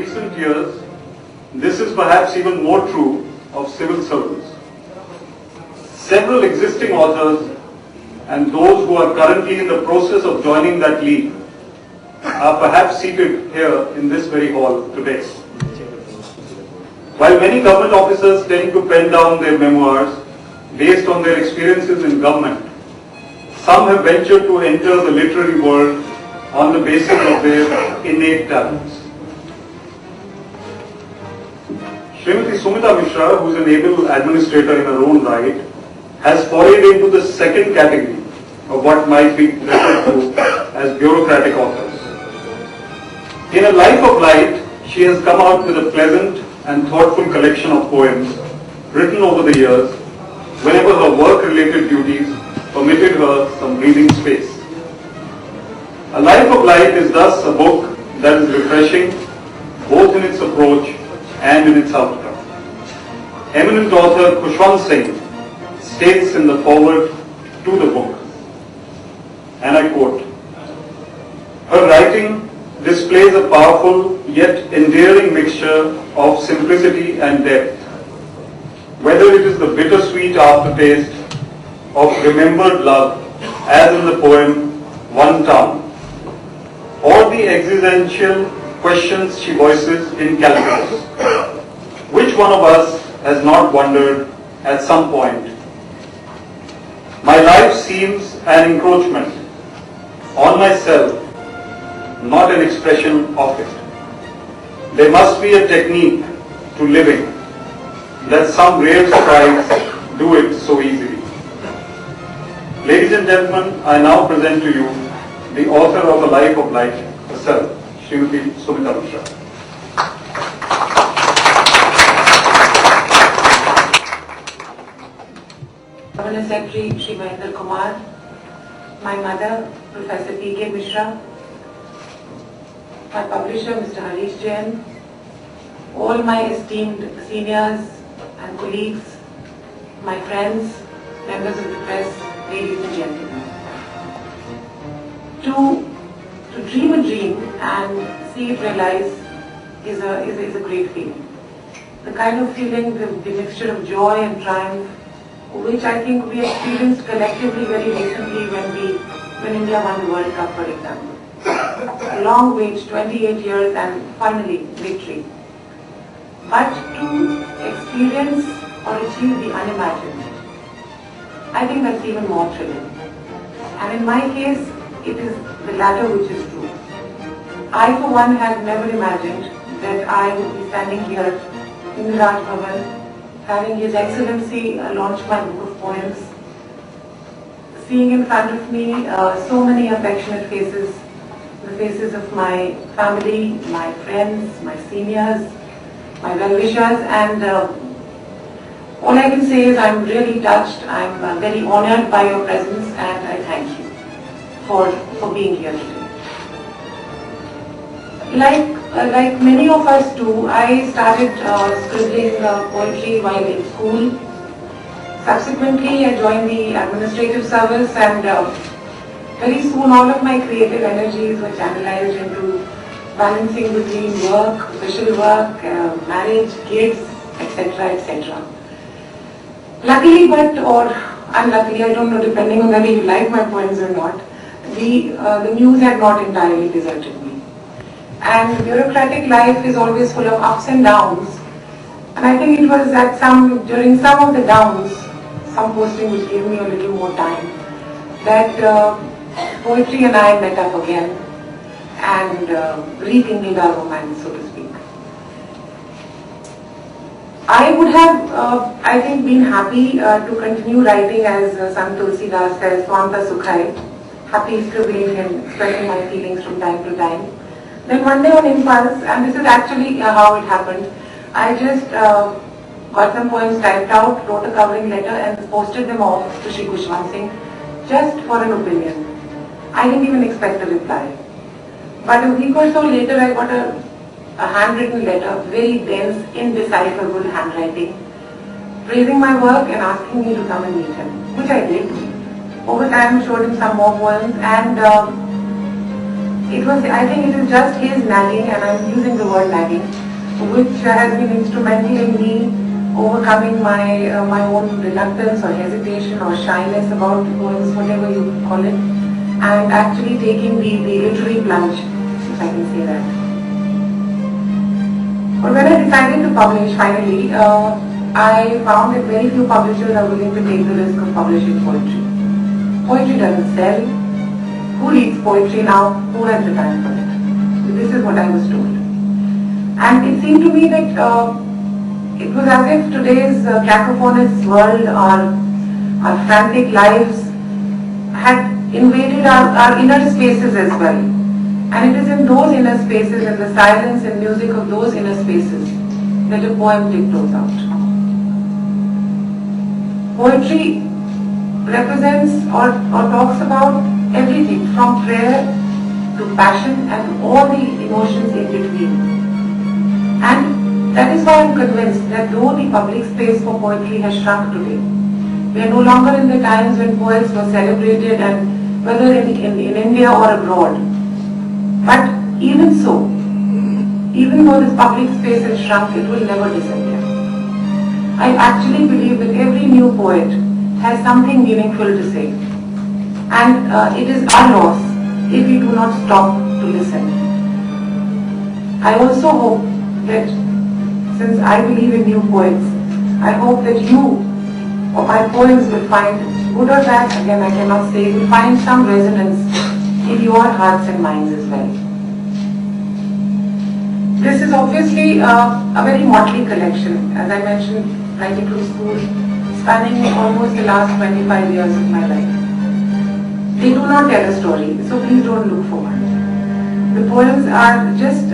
recent years, this is perhaps even more true of civil servants. Several existing authors and those who are currently in the process of joining that league are perhaps seated here in this very hall today. While many government officers tend to pen down their memoirs based on their experiences in government, some have ventured to enter the literary world on the basis of their innate talents. Srimati Sumita Misra, who is an able administrator in her own right, has forayed into the second category of what might be referred to as bureaucratic authors. In A Life of Light, she has come out with a pleasant and thoughtful collection of poems written over the years whenever her work-related duties permitted her some breathing space. A Life of Light is thus a book that is refreshing both in its approach and in its outcome. Eminent author Khushwant Singh states in the foreword to the book, and I quote, "Her writing displays a powerful yet endearing mixture of simplicity and depth. Whether it is the bittersweet aftertaste of remembered love, as in the poem One Town, or the existential questions she voices in Calculus. Which one of us has not wondered at some point? My life seems an encroachment on myself, not an expression of it. There must be a technique to living that some rare strides do it so easily." Ladies and gentlemen, I now present to you the author of A Life of Light herself, Srimati Sumita Misra. Permanent Secretary Shri Mahendra Kumar, my mother, Professor P.K. Misra, my publisher, Mr. Harish Jain, all my esteemed seniors and colleagues, my friends, members of the press, ladies and gentlemen. To dream a dream and see it realized is a great feeling. The kind of feeling, the mixture of joy and triumph, which I think we experienced collectively very recently when India won the World Cup, for example. A long wait, 28 years, and finally victory. But to experience or achieve the unimagined, I think that's even more thrilling. And in my case, it is the latter which is true. I, for one, had never imagined that I would be standing here in the Raj Bhavan, having His Excellency launch my book of poems, seeing in front of me so many affectionate faces, the faces of my family, my friends, my seniors, my well-wishers, and all I can say is I'm really touched, I'm very honored by your presence, and I thank you for being here today. Like many of us do, I started scribbling poetry while in school. Subsequently, I joined the administrative service, and very soon all of my creative energies were channelized into balancing between work, official work, marriage, kids, etc., etc. Luckily, or unluckily, I don't know, depending on whether you like my poems or not, the muse had not entirely deserted me. And bureaucratic life is always full of ups and downs. And I think it was during some of the downs, some posting which gave me a little more time, that poetry and I met up again and rekindled our romance, so to speak. I would have, I think, been happy to continue writing, as Sant Tulsidas says, Swanta Sukhai, happy scribbling and expressing my feelings from time to time. Then one day on impulse, and this is actually how it happened, I just got some poems typed out, wrote a covering letter and posted them off to Shri Khushwant Singh just for an opinion. I didn't even expect a reply. But a week or so later, I got a handwritten letter, very dense, indecipherable handwriting, praising my work and asking me to come and meet him, which I did. Over time, showed him some more poems, and I think it is just his nagging, and I'm using the word nagging, which has been instrumental in me overcoming my own reluctance or hesitation or shyness about poems, whatever you call it, and actually taking the literary plunge, if I can say that. But when I decided to publish, finally, I found that very few publishers are willing to take the risk of publishing poetry. Poetry doesn't sell. Who reads poetry now? Who has the time for it? So this is what I was told. And it seemed to me that it was as if today's cacophonous world, our frantic lives, had invaded our inner spaces as well. And it is in those inner spaces, in the silence and music of those inner spaces, that a poem tiptoes out. Poetry represents or talks about everything from prayer to passion and all the emotions in between. And that is why I am convinced that though the public space for poetry has shrunk today, we are no longer in the times when poets were celebrated, and whether in India or abroad. But even so, even though this public space has shrunk, it will never disappear. I actually believe that every new poet has something meaningful to say. And it is our loss if we do not stop to listen. I also hope that, since I believe in new poets, I hope that you or my poems will find, good or bad, again I cannot say, will find some resonance in your hearts and minds as well. This is obviously a very motley collection, as I mentioned, writing through school, spanning almost the last 25 years of my life. They do not tell a story, so please don't look for one. The poems are just,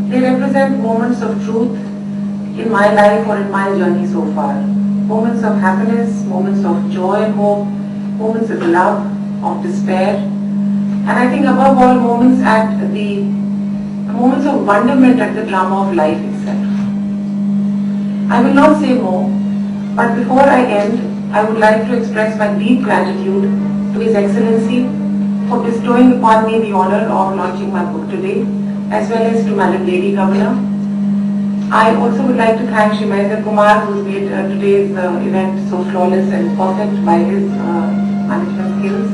they represent moments of truth in my life or in my journey so far. Moments of happiness, moments of joy and hope, moments of love, of despair, and I think above all moments of wonderment at the drama of life itself. I will not say more, but before I end, I would like to express my deep gratitude to His Excellency for bestowing upon me the honor of launching my book today, as well as to Madam Lady Governor. I also would like to thank Srimati Kumar, who made today's event so flawless and perfect by his management skills.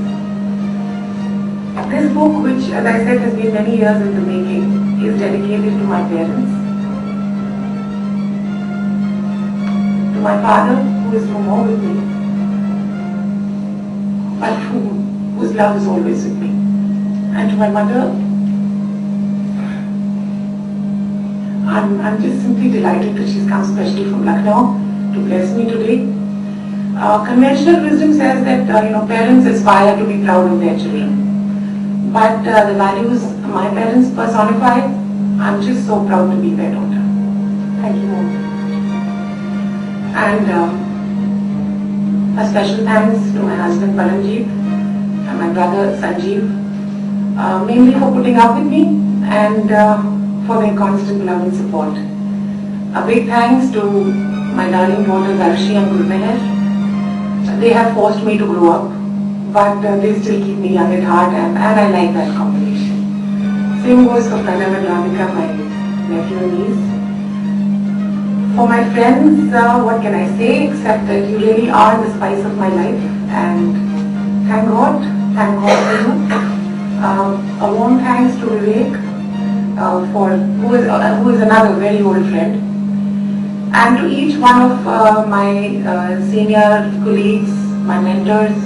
This book, which as I said has been many years in the making, is dedicated to my parents, to my father, who is no more with me, but whose love is always with me, and to my mother. I'm just simply delighted that she's come specially from Lucknow to bless me today. Conventional wisdom says that parents aspire to be proud of their children. But the values my parents personify, I'm just so proud to be their daughter. Thank you, Mom. And a special thanks to my husband Paramjeet and my brother Sanjeev, mainly for putting up with me and for their constant love and support. A big thanks to my darling daughters Arshi and Gurmeher. They have forced me to grow up, but they still keep me young at heart, and I like that combination. Same goes for Pranav and Radhika, my nephew and niece. For my friends, what can I say except that you really are the spice of my life, and thank God for you. A warm thanks to Vivek, who is another very old friend, and to each one of my senior colleagues, my mentors,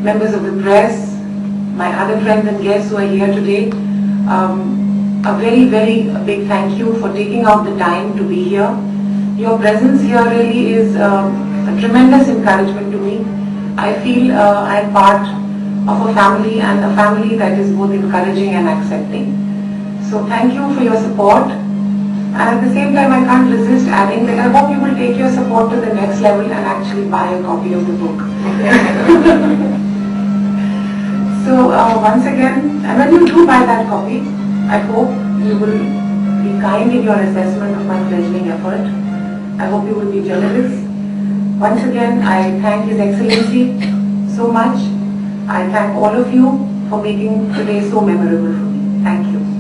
members of the press, my other friends and guests who are here today. A very, very big thank you for taking out the time to be here. Your presence here really is a tremendous encouragement to me. I feel I am part of a family, and a family that is both encouraging and accepting. So thank you for your support. And at the same time, I can't resist adding that I hope you will take your support to the next level and actually buy a copy of the book. So once again, and when you do buy that copy, I hope you will be kind in your assessment of my fledgling effort. I hope you will be generous. Once again, I thank His Excellency so much. I thank all of you for making today so memorable for me. Thank you.